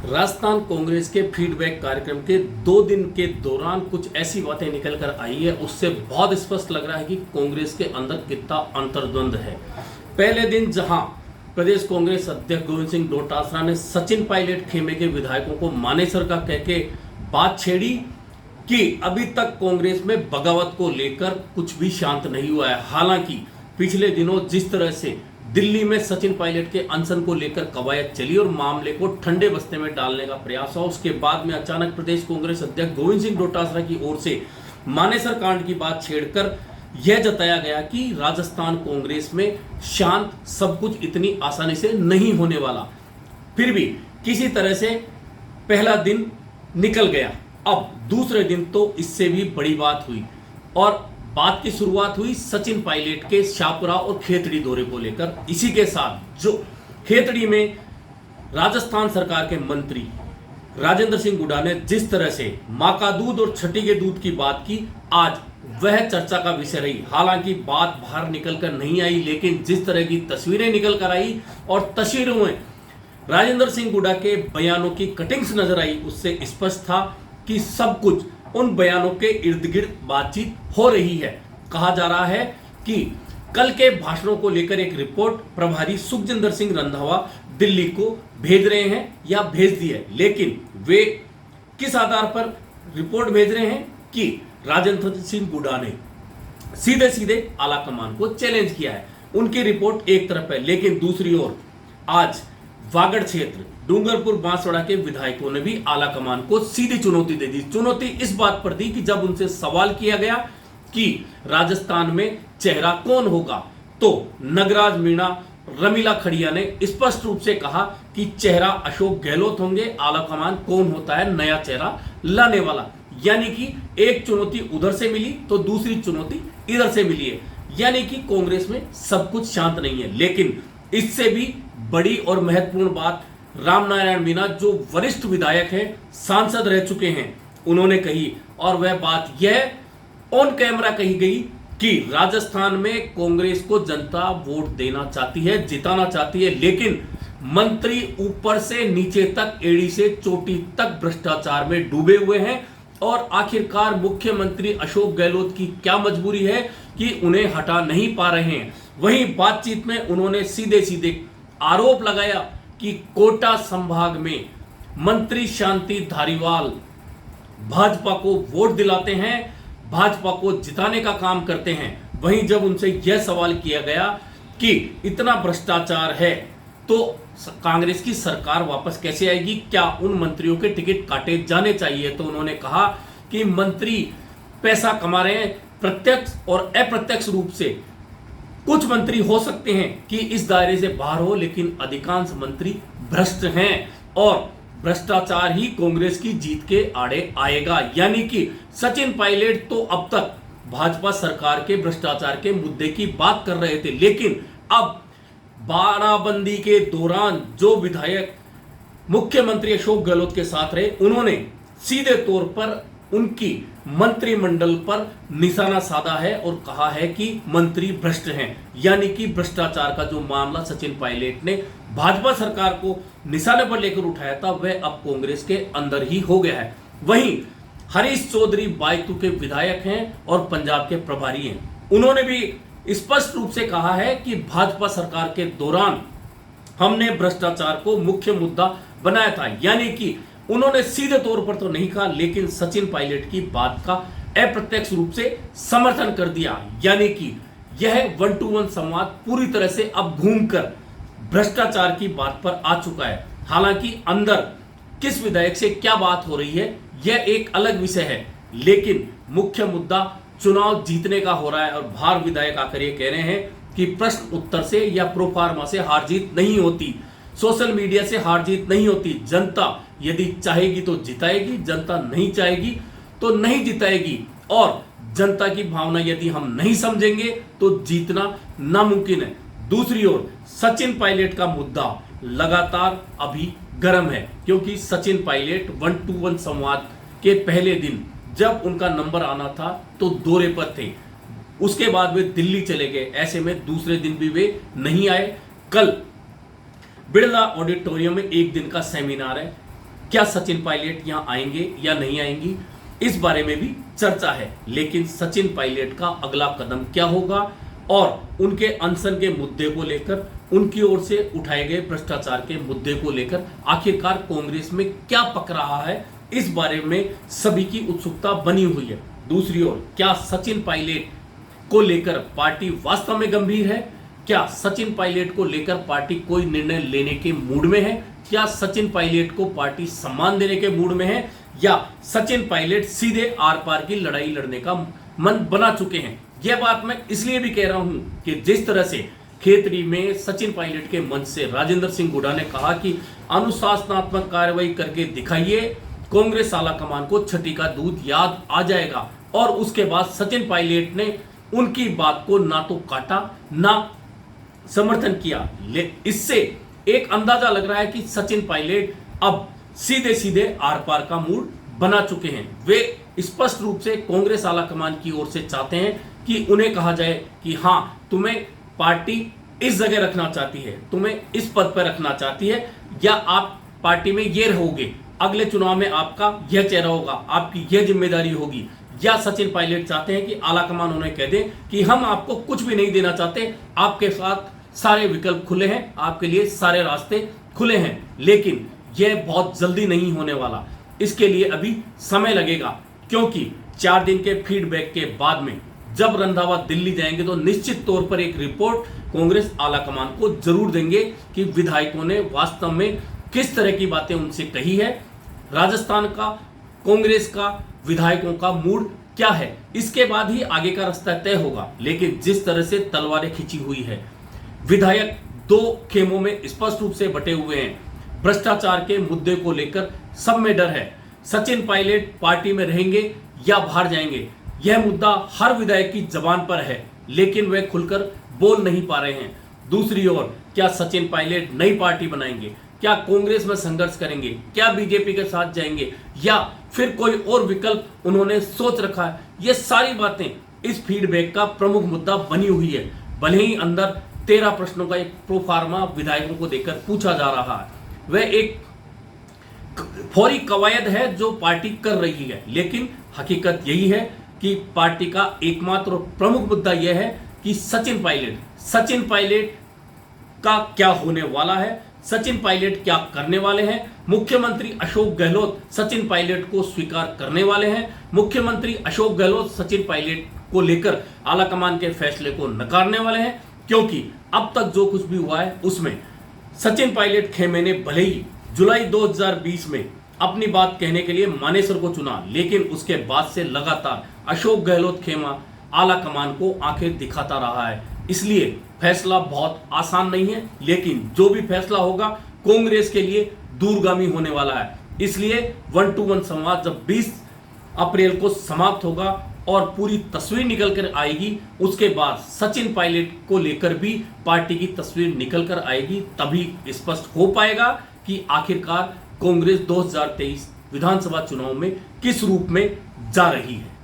राजस्थान कांग्रेस के फीडबैक कार्यक्रम के 2 दिन के दौरान कुछ ऐसी बातें निकल कर आई है, उससे बहुत स्पष्ट लग रहा है कि कांग्रेस के अंदर कितना अंतर्द्वंद है। पहले दिन जहां प्रदेश कांग्रेस अध्यक्ष गोविंद सिंह डोटासरा ने सचिन पायलट खेमे के विधायकों को मानेसर का कह के बात छेड़ी कि अभी तक कांग्रेस में बगावत को लेकर कुछ भी शांत नहीं हुआ है। हालांकि पिछले दिनों जिस तरह से दिल्ली में सचिन पायलट के अनशन को लेकर कवायद चली और मामले को ठंडे बस्ते में डालने का प्रयास हुआ, उसके बाद में अचानक प्रदेश कांग्रेस अध्यक्ष गोविंद सिंह डोटासरा की ओर से मानेसर कांड की बात छेड़कर यह जताया गया कि राजस्थान कांग्रेस में शांत सब कुछ इतनी आसानी से नहीं होने वाला। फिर भी किसी तरह से पहला दिन निकल गया। अब दूसरे दिन तो इससे भी बड़ी बात हुई और बात की शुरुआत हुई सचिन पायलट के शाहपुरा और खेतड़ी दौरे को लेकर। इसी के साथ जो खेतड़ी में राजस्थान सरकार के मंत्री राजेंद्र सिंह हुड्डा ने जिस तरह से मां का दूध और छठी के दूध की बात की, आज वह चर्चा का विषय रही। हालांकि बात बाहर निकल कर नहीं आई, लेकिन जिस तरह की तस्वीरें निकल कर आई और तस्वीरों में राजेंद्र सिंह हुड्डा के बयानों की कटिंग्स नजर आई, उससे स्पष्ट था कि सब कुछ उन बयानों के इर्द गिर्द बातचीत हो रही है। कहा जा रहा है कि कल के भाषणों को लेकर एक रिपोर्ट प्रभारी सुखजिंदर सिंह रंधावा दिल्ली को भेज रहे हैं या भेज दी है, लेकिन वे किस आधार पर रिपोर्ट भेज रहे हैं कि राजेंद्र सिंह हुड्डा ने सीधे सीधे आला कमान को चैलेंज किया है। उनकी रिपोर्ट एक तरफ है, लेकिन दूसरी ओर आज वागड़ क्षेत्र डूंगरपुर बांसवाड़ा के विधायकों ने भी आला कमान को सीधी चुनौती दे दी। चुनौती इस बात पर दी कि जब उनसे सवाल किया गया कि राजस्थान में चेहरा कौन होगा, तो नगराज मीणा रमीला खड़िया ने स्पष्ट रूप से कहा कि चेहरा अशोक गहलोत होंगे, आला कमान कौन होता है नया चेहरा लाने वाला। यानी कि एक चुनौती उधर से मिली तो दूसरी चुनौती इधर से मिली है। यानी कि कांग्रेस में सब कुछ शांत नहीं है। लेकिन इससे भी बड़ी और महत्वपूर्ण बात रामनारायण मीणा जो वरिष्ठ विधायक हैं, सांसद रह चुके हैं, उन्होंने कही, और वह बात यह ऑन कैमरा कही गई कि राजस्थान में कांग्रेस को जनता वोट देना चाहती है, जिताना चाहती है, लेकिन मंत्री ऊपर से नीचे तक, एड़ी से चोटी तक भ्रष्टाचार में डूबे हुए हैं। और आखिरकार मुख्यमंत्री अशोक गहलोत की क्या मजबूरी है कि उन्हें हटा नहीं पा रहे हैं। वहीं बातचीत में उन्होंने सीधे सीधे आरोप लगाया कि कोटा संभाग में मंत्री शांति धारीवाल भाजपा को वोट दिलाते हैं, भाजपा को जिताने का काम करते हैं। वहीं जब उनसे यह सवाल किया गया कि इतना भ्रष्टाचार है तो कांग्रेस की सरकार वापस कैसे आएगी, क्या उन मंत्रियों के टिकट काटे जाने चाहिए, तो उन्होंने कहा कि मंत्री पैसा कमा रहे हैं प्रत्यक्ष और अप्रत्यक्ष रूप से। कुछ मंत्री हो सकते हैं कि इस दायरे से बाहर हो, लेकिन अधिकांश मंत्री भ्रष्ट हैं और भ्रष्टाचार ही कांग्रेस की जीत के आड़े आएगा। यानी कि सचिन पायलट तो अब तक भाजपा सरकार के भ्रष्टाचार के मुद्दे की बात कर रहे थे, लेकिन अब बाड़ाबंदी के दौरान जो विधायक मुख्यमंत्री अशोक गहलोत के साथ रहे, उन्होंने सीधे तौर पर उनकी मंत्रिमंडल पर निशाना साधा है और कहा है कि मंत्री भ्रष्ट हैं। यानी कि भ्रष्टाचार का जो मामला सचिन पायलट ने भाजपा सरकार को निशाने पर लेकर उठाया था, वह अब कांग्रेस के अंदर ही हो गया है। वहीं हरीश चौधरी बायतू के विधायक हैं और पंजाब के प्रभारी हैं। उन्होंने भी स्पष्ट रूप से कहा है कि भाजपा सरकार के दौरान हमने भ्रष्टाचार को मुख्य मुद्दा बनाया था। यानी कि उन्होंने सीधे तौर पर तो नहीं कहा, लेकिन सचिन पायलट की बात का अप्रत्यक्ष रूप से समर्थन कर दिया। यानी कि यह 1-to-1 संवाद पूरी तरह से अब घूमकर भ्रष्टाचार की बात पर आ चुका है। हालांकि अंदर किस विधायक से क्या बात हो रही है यह एक अलग विषय है, लेकिन मुख्य मुद्दा चुनाव जीतने का हो रहा है। और बाहर विधायक आकर ये कह रहे हैं कि प्रश्न उत्तर से या प्रोफार्मा से हार जीत नहीं होती, सोशल मीडिया से हार जीत नहीं होती। जनता यदि चाहेगी तो जिताएगी, जनता नहीं चाहेगी तो नहीं जिताएगी। और जनता की भावना यदि हम नहीं समझेंगे तो जीतना नामुमकिन है। दूसरी ओर सचिन पायलट का मुद्दा लगातार अभी गर्म है, क्योंकि सचिन पायलट 1-to-1 संवाद के पहले दिन जब उनका नंबर आना था तो दौरे पर थे, उसके बाद वे दिल्ली चले गए। ऐसे में दूसरे दिन भी वे नहीं आए। कल बिड़ला ऑडिटोरियम में एक दिन का सेमिनार है, क्या सचिन पायलट यहां आएंगे या नहीं आएंगी, इस बारे में भी चर्चा है। लेकिन सचिन पायलट का अगला कदम क्या होगा और उनके अनशन के मुद्दे को लेकर, उनकी ओर से उठाए गए भ्रष्टाचार के मुद्दे को लेकर आखिरकार कांग्रेस में क्या पक रहा है, इस बारे में सभी की उत्सुकता बनी हुई है। दूसरी ओर, क्या सचिन पायलट को लेकर पार्टी वास्तव में गंभीर है? क्या सचिन पायलट को लेकर पार्टी कोई निर्णय लेने के मूड में है? क्या सचिन पायलट को पार्टी सम्मान देने के मूड में है, या सचिन पायलट सीधे आर पार की लड़ाई लड़ने का मन बना चुके हैं? यह बात मैं इसलिए भी कह रहा हूं कि जिस तरह से खेतड़ी में सचिन पायलट के मंच से राजेंद्र सिंह हुड्डा ने कहा कि अनुशासनात्मक कार्रवाई करके दिखाइए, कांग्रेस आला कमान को छठी का दूध याद आ जाएगा, और उसके बाद सचिन पायलट ने उनकी बात को ना तो काटा ना समर्थन किया। इससे एक अंदाजा लग रहा है कि सचिन पायलट अब सीधे सीधे आर पार का मूड बना चुके हैं। वे स्पष्ट रूप से कांग्रेस आला कमान की ओर से चाहते हैं कि उन्हें कहा जाए कि हां, तुम्हें पार्टी इस जगह रखना चाहती है, तुम्हें इस पद पर रखना चाहती है, या आप पार्टी में ये रहोगे, अगले चुनाव में आपका यह चेहरा होगा, आपकी यह जिम्मेदारी होगी। या सचिन पायलट चाहते हैं कि आला कमान उन्हें कह दे कि हम आपको कुछ भी नहीं देना चाहते, आपके साथ सारे विकल्प खुले हैं, आपके लिए सारे रास्ते खुले हैं। लेकिन यह बहुत जल्दी नहीं होने वाला, इसके लिए अभी समय लगेगा, क्योंकि 4 दिन के फीडबैक के बाद में जब रंधावा दिल्ली जाएंगे तो निश्चित तौर पर एक रिपोर्ट कांग्रेस आला कमान को जरूर देंगे कि विधायकों ने वास्तव में किस तरह की बातें उनसे कही है, राजस्थान का कांग्रेस का विधायकों का मूड क्या है। इसके बाद ही आगे का रास्ता तय होगा। लेकिन जिस तरह से तलवारें खींची हुई है, विधायक 2 खेमों में स्पष्ट रूप से बटे हुए हैं। भ्रष्टाचार के मुद्दे को लेकर सब में डर है, सचिन पायलट पार्टी में रहेंगे या बाहर जाएंगे, यह मुद्दा हर विधायक की जबान पर है, लेकिन वे खुलकर बोल नहीं पा रहे हैं। दूसरी ओर, क्या सचिन पायलट नई पार्टी बनाएंगे, क्या कांग्रेस में संघर्ष करेंगे, क्या बीजेपी के साथ जाएंगे, या फिर कोई और विकल्प उन्होंने सोच रखा है, ये सारी बातें इस फीडबैक का प्रमुख मुद्दा बनी हुई है। भले ही अंदर 13 प्रश्नों का एक प्रोफार्मा विधायकों को देकर पूछा जा रहा है, वह एक फौरी कवायद है जो पार्टी कर रही है, लेकिन हकीकत यही है कि पार्टी का एकमात्र और प्रमुख मुद्दा यह है कि सचिन पायलट का क्या होने वाला है, सचिन पायलट क्या करने वाले हैं। मुख्यमंत्री अशोक गहलोत सचिन पायलट को स्वीकार करने वाले हैं, मुख्यमंत्री अशोक गहलोत सचिन पायलट को लेकर आलाकमान के फैसले को नकारने वाले हैं, क्योंकि अब तक जो कुछ भी हुआ है उसमें सचिन पायलट खेमे ने भले ही जुलाई 2020 में अपनी बात कहने के लिए मानेसर को चुना, लेकिन उसके बाद से लगातार अशोक गहलोत खेमा आला कमान को आंखें दिखाता रहा है। इसलिए फैसला बहुत आसान नहीं है, लेकिन जो भी फैसला होगा कांग्रेस के लिए दूरगामी होने वाला है। इसलिए 1-to-1 संवाद जब 20 अप्रैल को समाप्त होगा और पूरी तस्वीर निकल कर आएगी, उसके बाद सचिन पायलट को लेकर भी पार्टी की तस्वीर निकल कर आएगी, तभी स्पष्ट हो पाएगा कि आखिरकार कांग्रेस 2023 विधानसभा चुनाव में किस रूप में जा रही है।